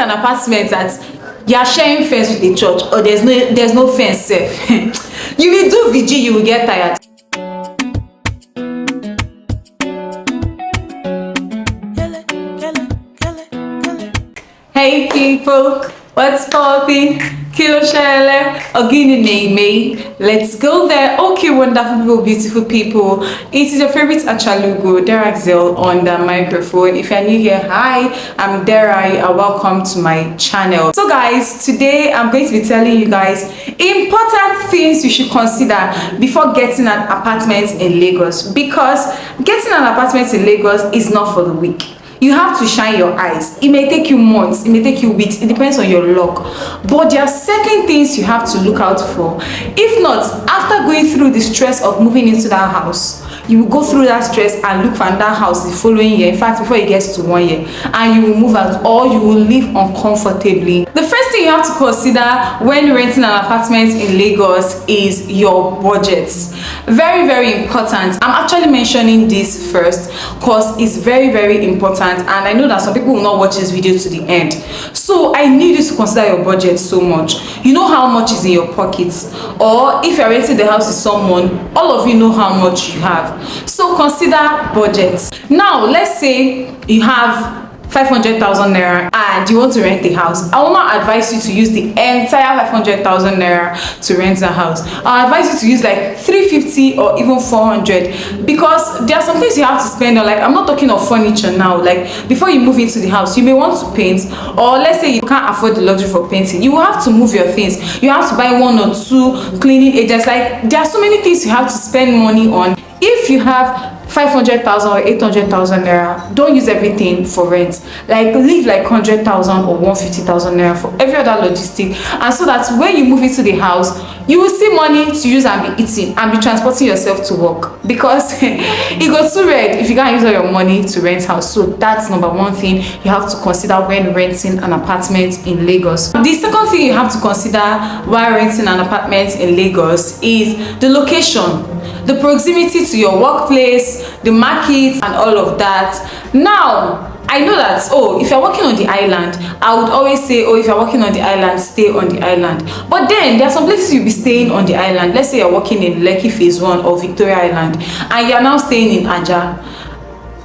an apartment that you are sharing fence with the church, or there's no fence safe, you will do VG, you will get tired. Hey people, what's popping? Kilo Shele, Ogini Name. Let's go there. Okay, wonderful people, beautiful people. It is your favorite Achalugo, Chidera Giselle on the microphone. If you're new here, hi, I'm Dera. Welcome to my channel. So guys, today I'm going to be telling you guys important things you should consider before getting an apartment in Lagos, because getting an apartment in Lagos is not for the weak. You have to shine your eyes. It may take you months, it may take you weeks, it depends on your luck, but there are certain things you have to look out for. If not, after going through the stress of moving into that house, you will go through that stress and look for that house the following year, in fact before it gets to 1 year, and you will move out or you will live uncomfortably. The first thing you have to consider when renting an apartment in Lagos is your budget. Very, very important. I'm actually mentioning this first because it's very, very important, and I know that some people will not watch this video to the end, so I need you to consider your budget so much. You know how much is in your pockets, or if you're renting the house with someone, all of you know how much you have. So consider budgets. Now let's say you have 500,000 naira and you want to rent a house. I will not advise you to use the entire 500,000 naira to rent a house. I'll advise you to use like 350 or even 400, because there are some things you have to spend on. Like, I'm not talking of furniture now. Like, before you move into the house, you may want to paint, or let's say you can't afford the luxury for painting, you will have to move your things. You have to buy 1 or 2 cleaning agents. Like, there are so many things you have to spend money on. If you have 500,000 or 800,000 naira, don't use everything for rent. Like, leave like 100,000 or 150,000 naira for every other logistic, and so that when you move into the house, you will see money to use and be eating and be transporting yourself to work, because it goes too red if you can't use all your money to rent house. So that's number one thing you have to consider when renting an apartment in Lagos. The second thing you have to consider while renting an apartment in Lagos is the location, the proximity to your workplace, the market, and all of that. Now, I know that, oh, if you're working on the island, I would always say, oh, if you're working on the island, stay on the island. But then there are some places you'll be staying on the island. Let's say you're working in Lekki Phase 1 or Victoria Island, and you're now staying in Aja.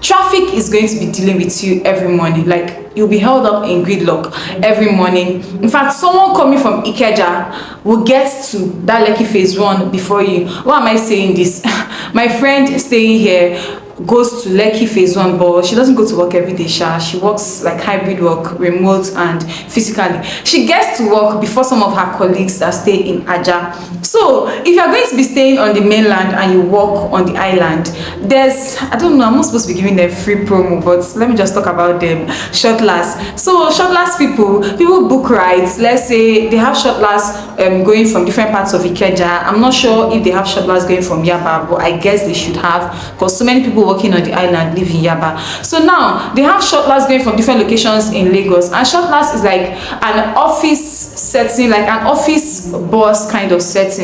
Traffic is going to be dealing with you every morning. Like, you'll be held up in gridlock every morning. In fact, someone coming from Ikeja will get to that Lekki Phase 1 before you. Why am I saying this? My friend staying here goes to Lekki Phase 1, but she doesn't go to work every day. She works like hybrid work, remote and physically. She gets to work before some of her colleagues that stay in Aja. So if you're going to be staying on the mainland and you work on the island, there's, I don't know, I'm not supposed to be giving them free promo, but let me just talk about them. Short last. So short last people book rides. Let's say they have short last going from different parts of Ikeja. I'm not sure if they have short last going from Yaba, but I guess they should have, because so many people working on the island live in Yaba. So now they have short last going from different locations in Lagos, and short last is like an office setting, like an office boss kind of setting.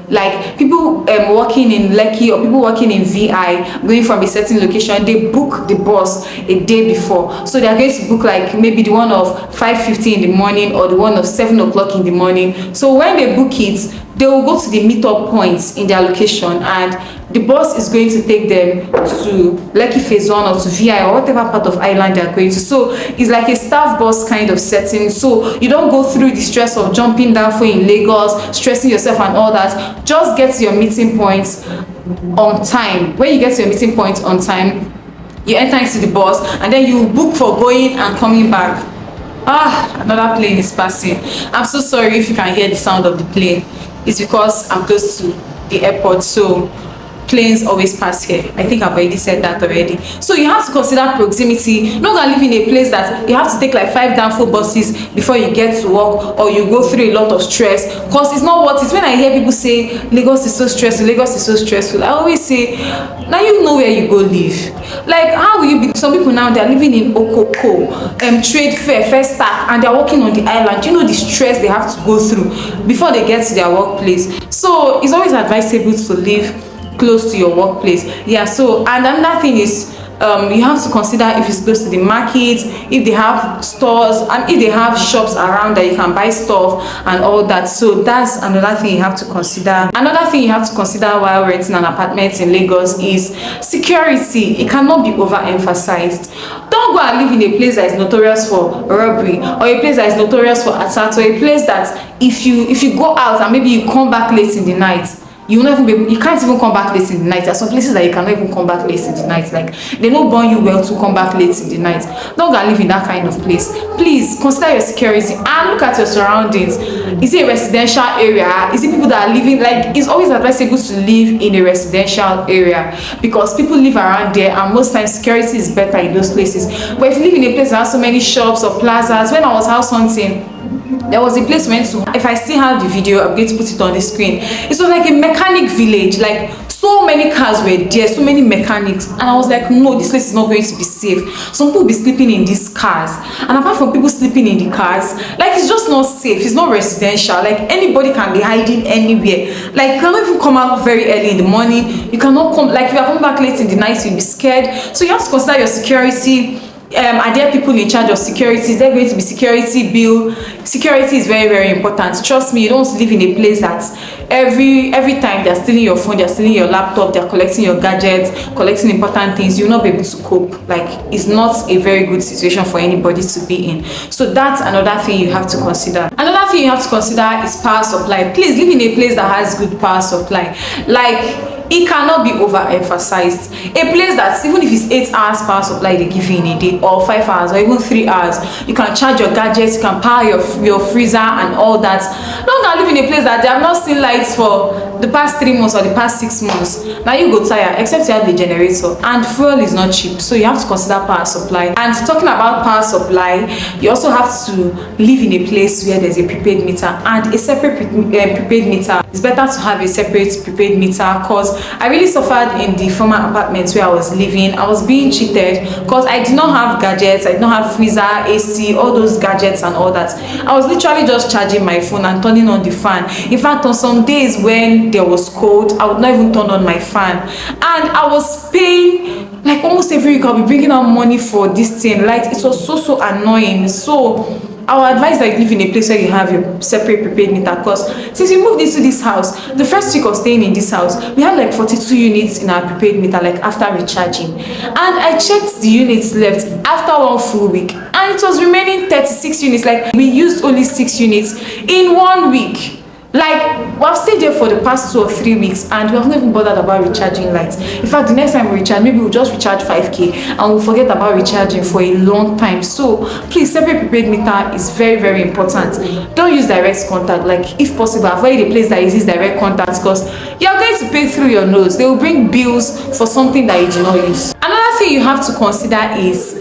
Like, people working in Lekki or people working in VI going from a certain location, they book the bus a day before. So they are going to book like maybe the one of 5:50 in the morning or the one of 7 o'clock in the morning. So when they book it, they will go to the meetup points in their location, and the bus is going to take them to Lekki Phase 1 or to VI or whatever part of island they are going to. So it's like a staff bus kind of setting, so you don't go through the stress of jumping down for in Lagos, stressing yourself and all that. Just get to your meeting points on time. When you get to your meeting point on time, you enter into the bus, and then you book for going and coming back. Another plane is passing. I'm so sorry if you can hear the sound of the plane. It's because I'm close to the airport, so planes always pass here. I think I've already said that already. So you have to consider proximity. Not gonna live in a place that you have to take like 5 downfall buses before you get to work, or you go through a lot of stress, because it's not what it's. When I hear people say Lagos is so stressful, Lagos is so stressful, I always say, now you know where you go live. Like, how will you be? Some people now, they're living in Okoko, trade fair, first stack, and they're working on the island. You know the stress they have to go through before they get to their workplace. So it's always advisable to live close to your workplace. Yeah. So, and another thing is You have to consider if it's close to the market, if they have stores, and if they have shops around that you can buy stuff and all that. So that's another thing you have to consider. Another thing you have to consider while renting an apartment in Lagos is security. It cannot be overemphasized. Don't go and live in a place that is notorious for robbery, or a place that is notorious for attacks, or a place that if you go out and maybe you come back late in the night, you can't even come back late in the night. There are some places that you cannot even come back late in the night. Like, they don't born you well to come back late in the night. Don't go and live in that kind of place. Please consider your security and look at your surroundings. Is it a residential area? Is it people that are living, like, it's always advisable to live in a residential area because people live around there, and most times security is better in those places. But if you live in a place that has so many shops or plazas, when I was house hunting, there was a place we went to. If I still have the video, I'm going to put it on the screen. It was like a mechanic village. Like, so many cars were there, so many mechanics, and I was like, no, this place is not going to be safe. Some people will be sleeping in these cars, and apart from people sleeping in the cars, like, it's just not safe. It's not residential. Like, anybody can be hiding anywhere. Like, you cannot even come out very early in the morning. You cannot come, like, if you are coming back late in the night, you'll be scared. So you have to consider your security. Are there people in charge of security? Is there going to be security bill? Security is very, very important. Trust me, you don't live in a place that every time they're stealing your phone, they're stealing your laptop, they're collecting your gadgets, collecting important things. You'll not be able to cope. Like, it's not a very good situation for anybody to be in. So that's another thing you have to consider. Another thing you have to consider is power supply. Please live in a place that has good power supply. Like, it cannot be overemphasized. A place that even if it's 8 hours power supply they give you in a day, or 5 hours, or even 3 hours, you can charge your gadgets, you can power your freezer and all that. Don't go live in a place that they have not seen lights for the past 3 months or the past 6 months. Now you go tired, except you have the generator, and fuel is not cheap, so you have to consider power supply. And talking about power supply, you also have to live in a place where there's a prepaid meter and a separate prepaid meter. It's better to have a separate prepaid meter, because I really suffered in the former apartment where I was living. I was being cheated because I did not have gadgets. I did not have freezer, AC, all those gadgets and all that. I was literally just charging my phone and turning on the fan. In fact, on some days when there was cold, I would not even turn on my fan, and I was paying, like, almost every week I'll be bringing out money for this thing. Like, it was so annoying. So I would advise that you live in a place where you have your separate prepaid meter, because since we moved into this house, the first week of staying in this house, we had like 42 units in our prepaid meter, like, after recharging. And I checked the units left after 1 full week, and it was remaining 36 units. Like, we used only 6 units in 1 week. Like, we've stayed there for the past 2 or 3 weeks, and we have not even bothered about recharging lights. In fact, the next time we recharge, maybe we'll just recharge 5k and we'll forget about recharging for a long time. So please, separate prepaid meter is very, very important. Don't use direct contact. Like, if possible, avoid a place that uses direct contact, because you're going to pay through your nose. They will bring bills for something that you do not use. Another thing you have to consider is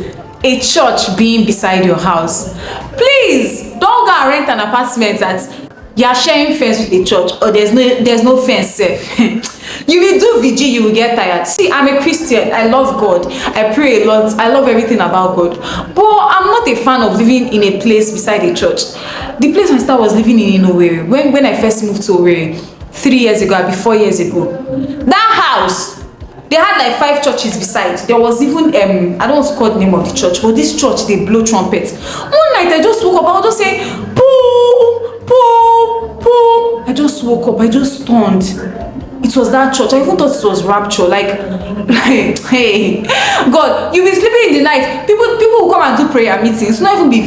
a church being beside your house. Please don't go and rent an apartment that you are sharing fence with the church, or there's no fence safe. You will do vigil, you will get tired. See, I'm a Christian. I love God. I pray a lot. I love everything about God. But I'm not a fan of living in a place beside a church. The place my sister was living in Owerri, when I first moved to Owerri 3 years ago, or 4 years ago, that house, they had like 5 churches beside. There was even I don't want to call the name of the church, but this church, they blow trumpets. One night I just woke up, I was just saying, poo, poo, poo. I just woke up, I just stunned. It was that church. I even thought it was rapture. Like, hey, God, you'll be sleeping in the night. People will come and do prayer meetings. It's not even be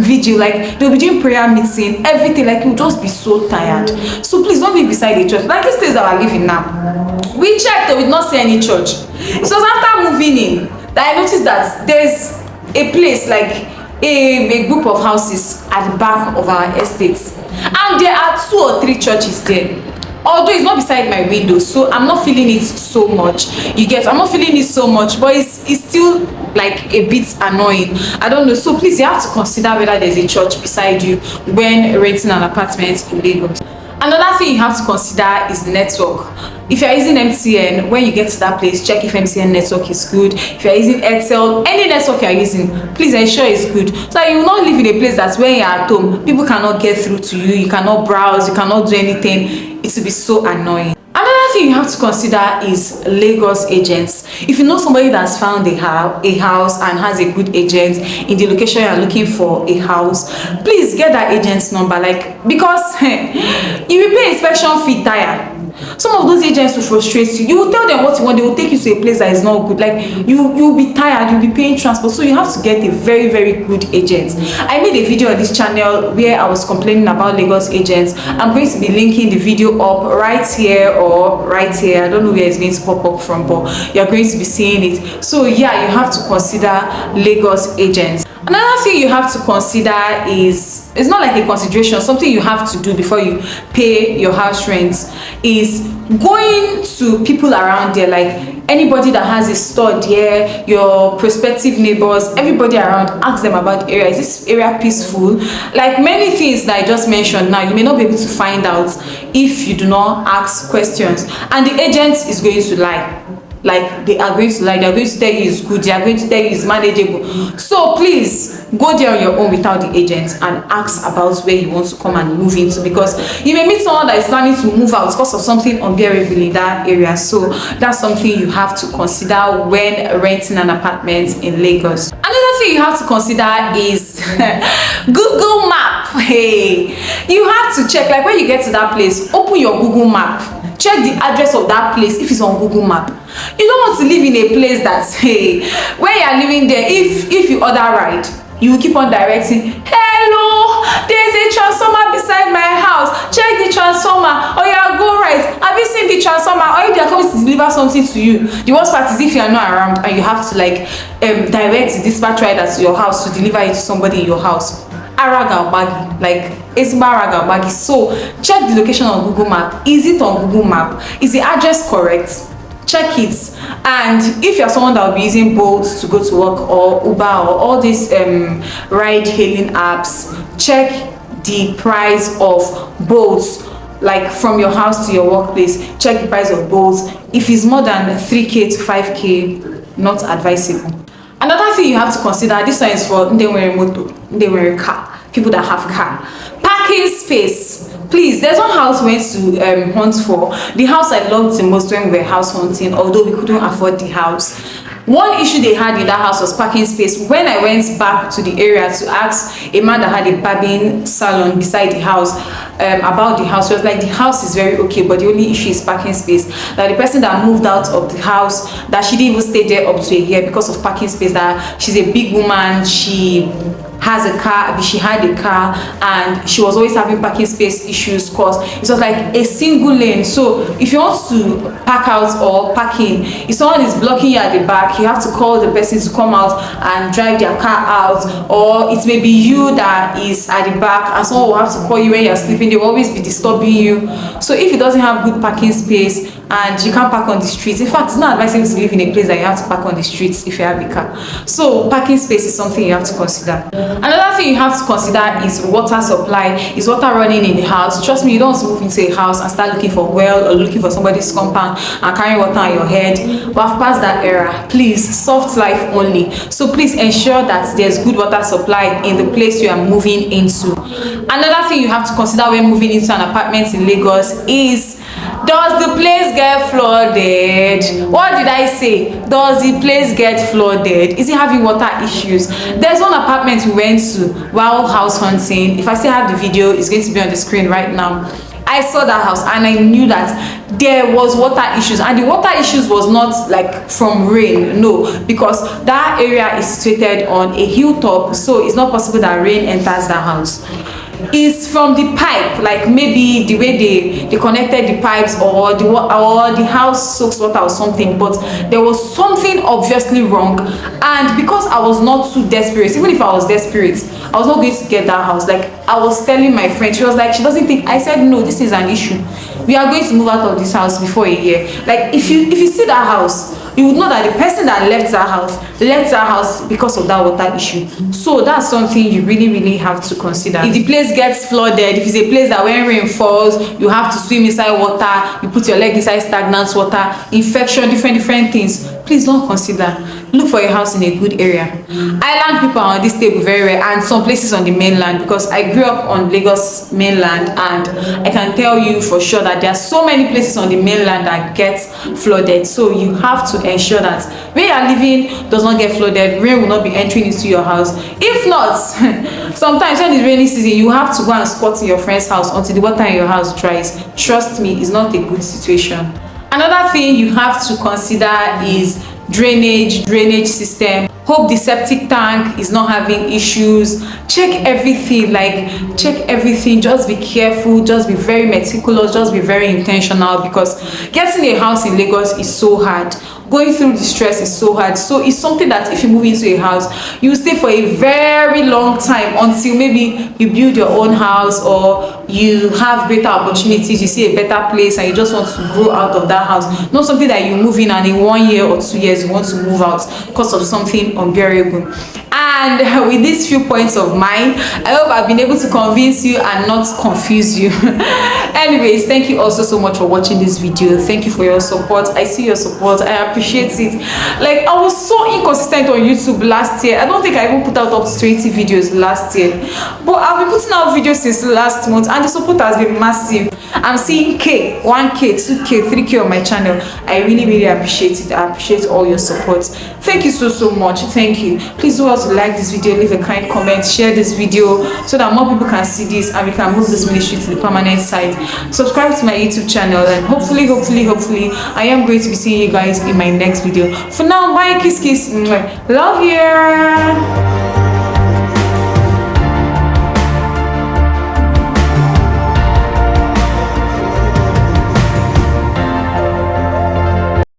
vigil. Like, they'll be doing prayer meeting, everything. Like, you'll just be so tired. So please don't live beside a church. Like this place that we're living now, we checked, but we did not see any church. It was after moving in that I noticed that there's a place, like a group of houses at the back of our estate, and there are 2 or 3 churches there. Although it's not beside my window, so I'm not feeling it so much. I'm not feeling it so much, but it's still like a bit annoying. I don't know. So please, you have to consider whether there's a church beside you when renting an apartment in Lagos. Another thing you have to consider is network. If you're using MTN, when you get to that place, check if MTN network is good. If you're using Airtel, any network you're using, please ensure it's good. So you will not live in a place that's when you're at home, people cannot get through to you, you cannot browse, you cannot do anything. It will be so annoying. Another thing you have to consider is Lagos agents. If you know somebody that's found a house and has a good agent in the location you're looking for a house, please get that agent's number, like, because you will pay inspection fee tire. Some of those agents will frustrate you. You will tell them what you want, they will take you to a place that is not good. Like, you'll be tired, you'll be paying transport. So you have to get a very, very good agent. I made a video on this channel where I was complaining about Lagos agents. I'm going to be linking the video up right here or right here. I don't know where it's going to pop up from, but you're going to be seeing it. So yeah, you have to consider Lagos agents. Another thing you have to consider is, it's not like a consideration, something you have to do before you pay your house rent, is going to people around there, like anybody that has a store there, your prospective neighbors, everybody around. Ask them about the area. Is this area peaceful? Like many things that I just mentioned now, you may not be able to find out if you do not ask questions, and the agent is going to lie. Like, they are going to lie, they are going to tell you it's good, they are going to tell you it's manageable. So please go there on your own without the agent and ask about where you want to come and move into, because you may meet someone that is planning to move out because of something unbearable in that area. So that's something you have to consider when renting an apartment in Lagos. Another thing you have to consider is Google Map. Hey, you have to check, like when you get to that place, open your Google Map, check the address of that place if it's on Google Map. You don't want to live in a place that's, hey, when you are living there, if you order ride, you will keep on directing, hello, there's a transformer beside my house, check the transformer, or yeah, go right, have you seen the transformer, or if they are coming to deliver something to you. The worst part is if you are not around and you have to like direct the dispatch rider to your house to deliver it to somebody in your house. Araga bagi, like it's baraga bagi. So check the location on Google Map. Is it on Google Map? Is the address correct? Check it. And if you're someone that will be using Bolt to go to work, or Uber, or all these ride hailing apps, check the price of Bolt, like from your house to your workplace. Check the price of Bolt. If it's more than 3k to 5k, not advisable. Another thing you have to consider, this one is for car, people that have car. Parking space. Please, there's one house we went to hunt for. The house I loved the most when we were house hunting, although we couldn't afford the house. One issue they had in that house was parking space. When I went back to the area to ask a man that had a barbing salon beside the house about the house, he was like, the house is very okay, but the only issue is parking space. That the person that moved out of the house, that she didn't even stay there up to a year because of parking space, that she's a big woman, she has a car, she had a car, and she was always having parking space issues because it was like a single lane. So if you want to park out or park in, if someone is blocking you at the back, you have to call the person to come out and drive their car out, or it may be you that is at the back and someone will have to call you when you're sleeping. They will always be disturbing you. So if it doesn't have good parking space and you can't park on the streets, in fact, it's not advisable to live in a place that you have to park on the streets if you have a car. So parking space is something you have to consider. Another thing you have to consider is water supply. Is water running in the house? Trust me, you don't want to move into a house and start looking for well or looking for somebody's compound and carrying water on your head. We have passed that era. Please, soft life only. So please ensure that there's good water supply in the place you are moving into. Another thing you have to consider when moving into an apartment in Lagos is, does the place get flooded? What did I say? Does the place get flooded? Is it having water issues? There's one apartment we went to while house hunting. If I still have the video, it's going to be on the screen right now. I saw that house and I knew that there was water issues, and the water issues was not like from rain, no, because that area is situated on a hilltop, so it's not possible that rain enters the house. Is from the pipe, like maybe the way they connected the pipes, or the house soaks water or something, but there was something obviously wrong. And because I was not too desperate, even if I was desperate, I was not going to get that house. Like I was telling my friend, she was like, she doesn't think. I said, no, this is an issue, we are going to move out of this house before a year. Like if you see that house, you would know that the person that left that house because of that water issue. So that's something you really have to consider. If the place gets flooded, if it's a place that when rain falls, you have to swim inside water, you put your leg inside stagnant water, infection, different things, please don't consider. Look for a house in a good area. Island people are on this table very well, and some places on the mainland, because I grew up on Lagos mainland, and I can tell you for sure that there are so many places on the mainland that get flooded. So you have to ensure that where you are living does not get flooded. Rain will not be entering into your house. If not, sometimes when it's rainy season, you have to go and squat in your friend's house until the water in your house dries. Trust me, it's not a good situation. Another thing you have to consider is drainage system. Hope the septic tank is not having issues. Check everything, just be careful, just be very meticulous, just be very intentional, because getting a house in Lagos is so hard. Going through the stress is so hard. So it's something that if you move into a house, you stay for a very long time, until maybe you build your own house, or you have greater opportunities, you see a better place, and you just want to grow out of that house. Not something that you move in and in 1 year or 2 years you want to move out because of something unbearable. And with these few points of mine, I hope I've been able to convince you and not confuse you. Anyways, thank you also so much for watching this video. Thank you for your support. I see your support. I appreciate it. Like, I was so inconsistent on YouTube last year. I don't think I even put out up to 20 videos last year, but I've been putting out videos since last month, and the support has been massive. I'm seeing 1K, 2K, 3K on my channel. I really appreciate it. I appreciate all your support. Thank you so much. Thank you. Please do also like this video, leave a kind comment, share this video so that more people can see this, and we can move this ministry to the permanent side. Subscribe to my YouTube channel, and hopefully I am going to be seeing you guys in my next video. For now, bye, kiss, love you.